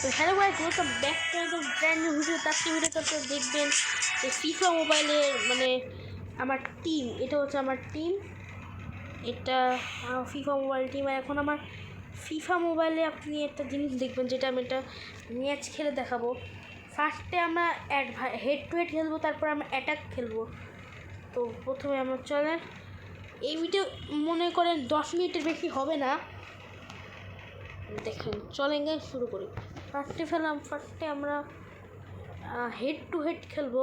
তো hello guys, welcome back to brand new video. আজকে ভিডিওতে আপনারা দেখবেন যে ফিফা মোবাইলের মানে আমার টিম, এটা হচ্ছে আমার টিম, এটা ফিফা মোবাইল টিম। আর এখন আমার ফিফা মোবাইলে আপনি একটা জিনিস দেখবেন, যেটা আমি একটা ম্যাচ খেলে দেখাবো। ফার্স্টে আমরা হেড টু হেড খেলবো, তারপর আমরা অ্যাটাক খেলবো। তো প্রথমে আমরা চলেন, এই ভিডিও মনে করেন 10 মিনিটের বেশি হবে না, দেখেন চলেন গাইস শুরু করি। ফার্স্টে আমরা হেড টু হেড খেলবো।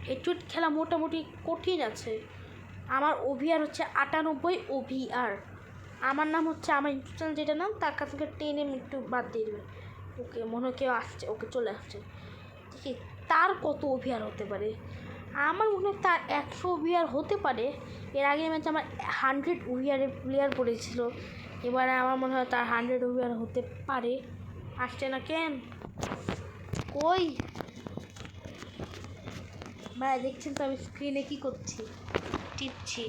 হেড টু হেড খেলা মোটামুটি কঠিন আছে। আমার ওভিআর হচ্ছে 98 ওভিআর। আমার নাম হচ্ছে, আমার ইউটিউব চ্যানেল যেটা নাম, তার কাছ থেকে 10 একটু বাদ দিয়ে দেবে। ওকে, মনে হয় কেউ আসছে, ওকে চলে আসছে। ঠিক আছে, তার কত ওভিআর হতে পারে? আমার মনে হয় তার 100 ওভিআর হতে পারে। এর আগে ম্যাচে আমার 100 ওভিআরের প্লেয়ার পড়েছিল, এবারে আমার মনে হয় তার 100 ওভিআর হতে পারে। আসছে না কেন? কই ভাই, দেখছেন তো আমি স্ক্রিনে কি করছি, টিপছি।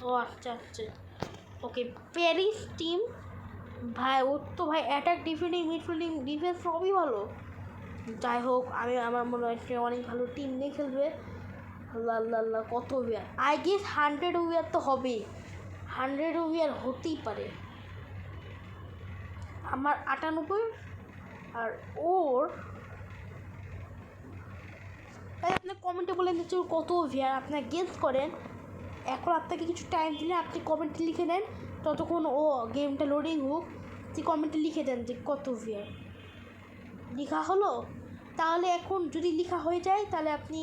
ও আচ্ছা আচ্ছা, ওকে। প্যারিস টিম ভাই, ওর তো ভাই অ্যাটাক, ডিফেন্ডিং, মিডফিল্ডিং, ডিফেন্স সবই ভালো। যাই হোক, আমার মনে হয় সে অনেক ভালো টিম নিয়ে খেলবে। আল্লাহ কত ওভিআর! আই গেস 100 ওভিআর তো হবেই, 100 ওভিআর হতেই পারে। আমার 98 আর ওর, তাই আপনি কমেন্টে বলেন যে কত ওভিআর আপনার গেস করেন। এখন আপনাকে কিছু টাইম দিলে আপনি কমেন্টে লিখে দেন, ততক্ষণ ও গেমটা লোডিং হোক। তুই কমেন্টে লিখে দেন যে কত ওভিআর। লেখা হলো? তাহলে এখন যদি লেখা হয়ে যায় তাহলে আপনি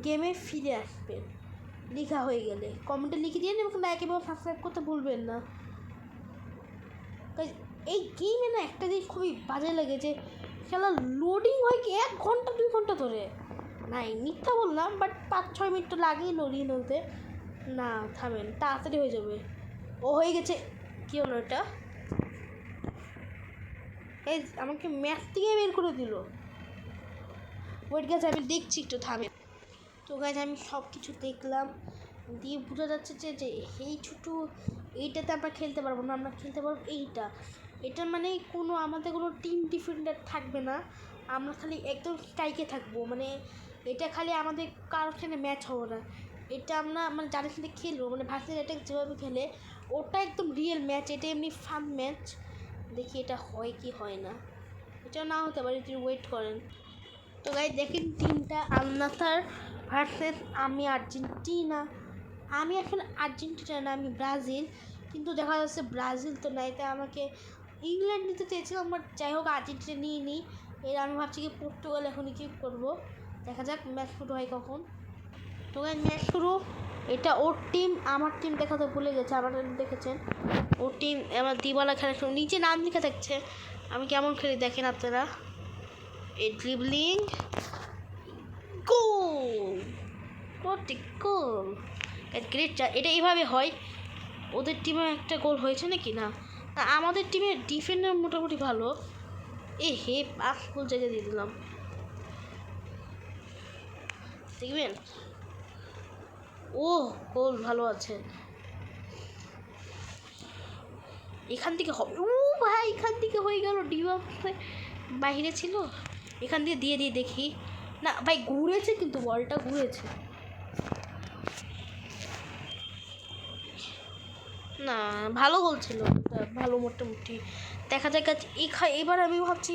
গেমে ফিরে আসবেন। লেখা হয়ে গেলে কমেন্টে লিখে দিয়ে এবং লাইক এবং সাবস্ক্রাইব করতে ভুলবেন না। এই গেমে না একটা জিনিস খুবই বাজে লাগে, যে খেলা লোডিং হয় কি 1 ঘন্টা 2 ঘন্টা ধরে। নাই, মিথ্যা বললাম, বাট 5-6 মিনিট তো লাগেই লোডিং হতে। না থামেন, তাড়াতাড়ি হয়ে যাবে। ও হয়ে গেছে। কী হলো এটা? এই আমাকে ম্যাচ থেকে বের করে দিল। ওয়েট গাছ, আমি দেখছি, একটু থামেন। তো গাছ, আমি সব কিছু দেখলাম, দিয়ে বোঝা যাচ্ছে যে এই ছোটো এইটাতে আমরা খেলতে পারবো না। আমরা খেলতে পারবো এটা মানে আমাদের কোনো টিম ডিফেন্ডার থাকবে না, আমরা খালি একদম স্ট্রাইকে থাকবো। মানে এটা খালি আমাদের কারোর সাথে ম্যাচ হবে না, এটা আমরা মানে যাদের সাথে খেলবো, মানে ভার্সেস অ্যাটাক যেভাবে খেলে ওটা একদম রিয়েল ম্যাচ। এটা এমনি ফান ম্যাচ। দেখি এটা হয় কি হয় না, এটা না হতে পারে, যদি ওয়েট করেন। তো গাইস দেখেন, টিমটা আল নাসার ভার্সেস আমি আর্জেন্টিনা। আমি এখন আর্জেন্টিনা না, আমি ব্রাজিল। কিন্তু দেখা যাচ্ছে ব্রাজিল তো নাই, তাই আমাকে ইংল্যান্ড নিতে চেয়েছিলাম, বাট যাই হোক আর্জেন্টিনা নিয়ে নিই। এর আমি ভাবছি কি পর্তুগাল এখনই কি করবো, দেখা যাক ম্যাচ শুরু হয় কখন। তো গাইস ম্যাচ শুরু। এটা ওর টিম, আমার টিম দেখাতে ভুলে গেছে। আমার দেখেছেন ওর টিম, আমার দিবালা খেলা শুরু। নিচে নাম লেখা থাকছে, আমি কেমন খেলি দেখেন আপনারা। এই ড্রিবলিং, গোল, গোল, গ্রেট। এটা এইভাবে হয়। ওদের টিমে একটা গোল হয়েছে নাকি না? আমাদের টিমের ডিফেন্ডার মোটামুটি ভালো। হে, 5 গোল জায়গায় দিয়ে দিলাম, দেখবেন। ও গোল ভালো আছে, এখান থেকে হবে। ও ভাই, এখান থেকে হয়ে গেল। ডিবা বাইরে ছিল, এখান দিয়ে দিয়ে দেখি। না ভাই, ঘুরেছে, কিন্তু বলটা ঘুরেছে না। ভালো গোল ছিল, ভালো মোটামুটি। দেখা যাক এবার আমি ভাবছি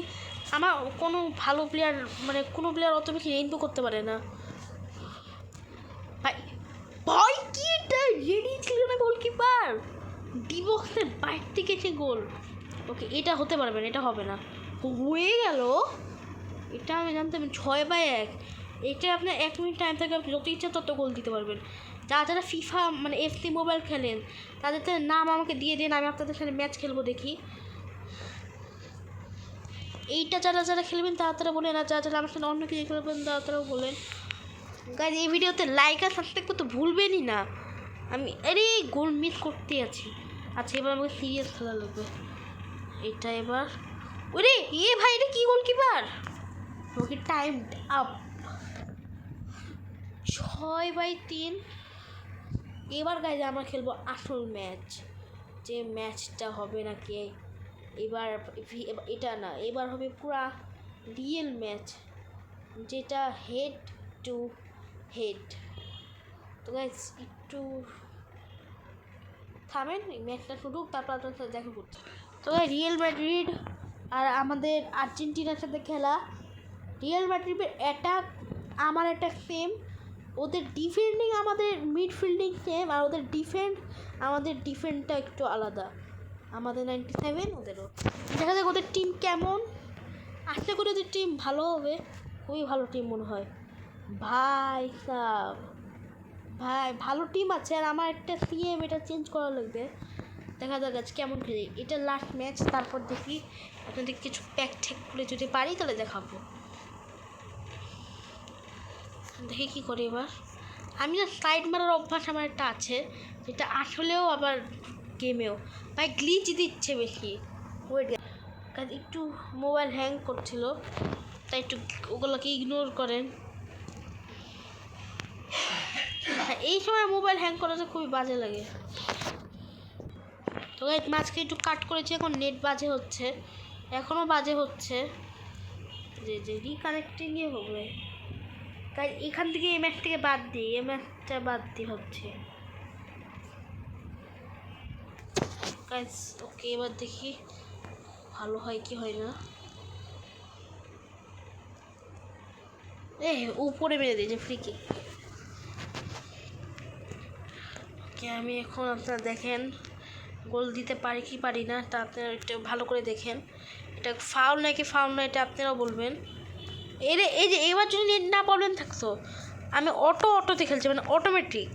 আমার কোনো ভালো প্লেয়ার, মানে কোনো প্লেয়ার অত বেশি রেইনবো করতে পারে না। ভাই ভাই, কি এটা রেডি ছিল না গোলকিপার, ডি বক্সের বাইর থেকে সে গোল। ওকে, এটা হতে পারবে না, এটা হবে না। হয়ে গেল, এটা আমি জানতাম। 6/1। এটা আপনার 1 মিনিট টাইম থাকে, আপনি যত ইচ্ছা তত গোল দিতে পারবেন। যারা ফিফা মানে এফসি মোবাইল খেলেন, তাদের নাম আমাকে দিয়ে দিন, আমি আপনাদের সাথে ম্যাচ খেলবো দেখি। এইটা যারা খেলবেন তারা বলেন, আর যারা আমার সাথে অন্য কিছু খেলবেন তারাও বলেন। গাইজ এই ভিডিওতে লাইক আর সাবস্ক্রাইব করতে ভুলবেনই না। আমি গোল মিস করতে আছি। আচ্ছা, এবার আমাকে সিরিয়াস খেলা লাগবে। এটা এবার ভাই, এটা কি গোলকিপার? ওকে, টাইম আপ। 6-3। এবার গাইজ আমরা খেলবো আসল ম্যাচ, যে ম্যাচটা হবে নাকি এবার এটা না, এবার হবে পুরা রিয়েল ম্যাচ, যেটা হেড টু হেড। তো গাইজ একটু থামেন, ম্যাচটা শুরু, তারপর আপনার সাথে দেখা করছি। তো রিয়েল ম্যাড্রিড আর আমাদের আর্জেন্টিনার সাথে খেলা। রিয়েল ম্যাড্রিডের অ্যাটাক আমার অ্যাটাক সেম, ওদের ডিফেন্ডিং আমাদের মিডফিল্ডিং সেম, আর ওদের আমাদের ডিফেন্ডটা একটু আলাদা, আমাদের 97, ওদেরও। দেখা যাক ওদের টিম কেমন। আশা করি ওদের টিম ভালো হবে, খুবই ভালো টিম মনে হয়। ভাই ভালো টিম আছে, আর আমার একটা সিএম এটা চেঞ্জ করা লাগবে। দেখা যাক আজ কেমন খেলি, এটা লাস্ট ম্যাচ, তারপর দেখি আপনাদের কিছু প্যাক ঠেক করে যদি পারি তাহলে দেখাবো। দেখি কী করি এবার। আমি না সাইড মারার অভ্যাস আমার একটা আছে, যেটা আসলেও আবার গেমেও ভাই গ্লিচ দিচ্ছে বেশি। ওয়েট, কাজ একটু মোবাইল হ্যাং করছিল, তাই একটু ওগুলোকে ইগনোর করেন। এই সময় মোবাইল হ্যাং করাতে খুবই বাজে লাগে। তো মাঝকে একটু কাট করেছি, এখন নেট বাজে হচ্ছে, এখনও বাজে হচ্ছে, যে রিকানেক্টিংয়ে হবে। তাই এখান থেকে এই ম্যাচটাকে বাদ দিই, এই ম্যাচটা বাদ দিই হচ্ছে। গাইস ওকে, এবার দেখি ভালো হয় কি হয় না। উপরে মেরে দিয়েছে ফ্রি কিক। ওকে, আমি এখন আপনারা দেখেন গোল দিতে পারি কি পারি না, তা আপনারা একটু ভালো করে দেখেন। এটা ফাউল নাকি ফাউল না, এটা আপনারাও বলবেন। এই যে এবার যদি নেট না প্রবলেম থাকতো, আমি অটোতে খেলছি, মানে অটোমেটিক।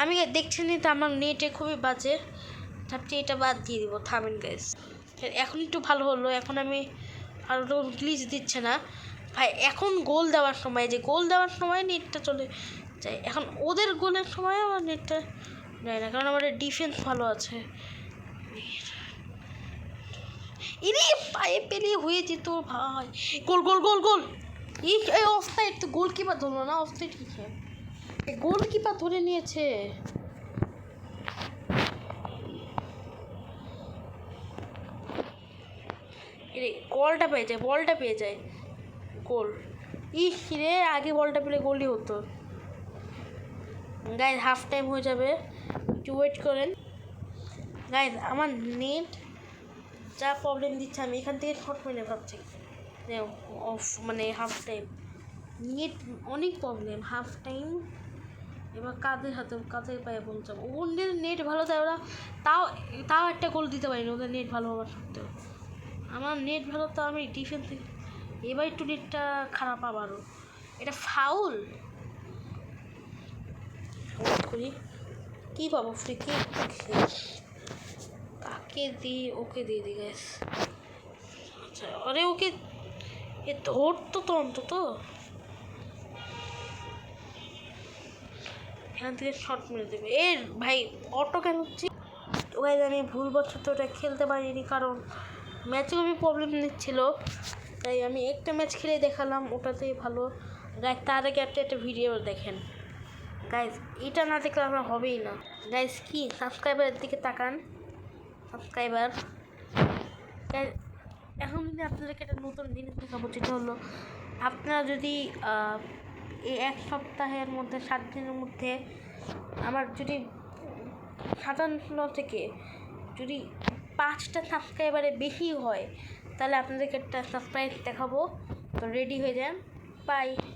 আমি দেখছি না, তো আমার নেটে খুবই বাজে, ভাবছি এটা বাদ দিয়ে দিব। থামেন গাইস, এখন একটু ভালো হলো, এখন আমি আর গ্লিচ দিচ্ছে না ভাই। এখন গোল দেওয়ার সময়, যে গোল দেওয়ার সময় নেটটা চলে যায়, এখন ওদের গোলের সময় আমার নেটটা যায় না, কারণ আমাদের ডিফেন্স ভালো আছে। ইরে পায়ে পেলে হয়ে যেত ভাই। গোল গোল গোল গোল। এই অবস্থায় একটু গোলকিপার ধরলো না, অবস্থায় ঠিক আছে, গোলকিপার ধরে নিয়েছে। বলটা পেয়ে যায় গোল। রে আগে বলটা পেলে গোলই হতো। গাইজ হাফ টাইম হয়ে যাবে, একটু ওয়েট করেন। গাইজ আমার নেট যা প্রবলেম দিচ্ছে, আমি এখান থেকে শর্ট মেরে ভাবছি অফ, মানে হাফ টাইম নেট অনেক প্রবলেম। হাফ টাইম এবার কাদের পায়ে বলতাম, ওদের নেট ভালো দেয়, ওরা তাও একটা গোল দিতে পারিনি, ওদের নেট ভালো হওয়ার সত্ত্বেও। আমার নেট ভালো, তো আমি ডিফেন্স, এবার একটু নেটটা খারাপ আবারও। এটা ফাউল করি, কী পাবো ফ্রি কিক, কাকে দিই, ওকে দিয়ে দিই গ্যাস। আচ্ছা, আরে ওকে এ ধরতো তো অন্তত, এখান থেকে শর্ট মেরে দেবে। ভাই অটো কেন হচ্ছে, ওই আমি ভুলবশত ওটা খেলতে পারিনি, কারণ ম্যাচে খুবই প্রবলেম নিচ্ছিল, তাই আমি একটা ম্যাচ খেলে দেখালাম, ওটাতেই ভালো। গাইজ তার আগে একটা ভিডিও দেখেন গাইজ, এটা না দেখলে আমার হবেই না। গাইজ কি সাবস্ক্রাইবারের দিকে তাকান, সাবস্ক্রাইবার। এখন যদি আপনাদেরকে একটা নতুন জিনিস দেখাবো, যেটা হলো আপনারা যদি এই 1 সপ্তাহের মধ্যে 7 দিনের মধ্যে আমার যদি 57 থেকে যদি 5টা সাবস্ক্রাইবারে বেশি হয়, তাহলে আপনাদেরকে একটা সারপ্রাইজ দেখাবো। তো রেডি হয়ে যান, বাই।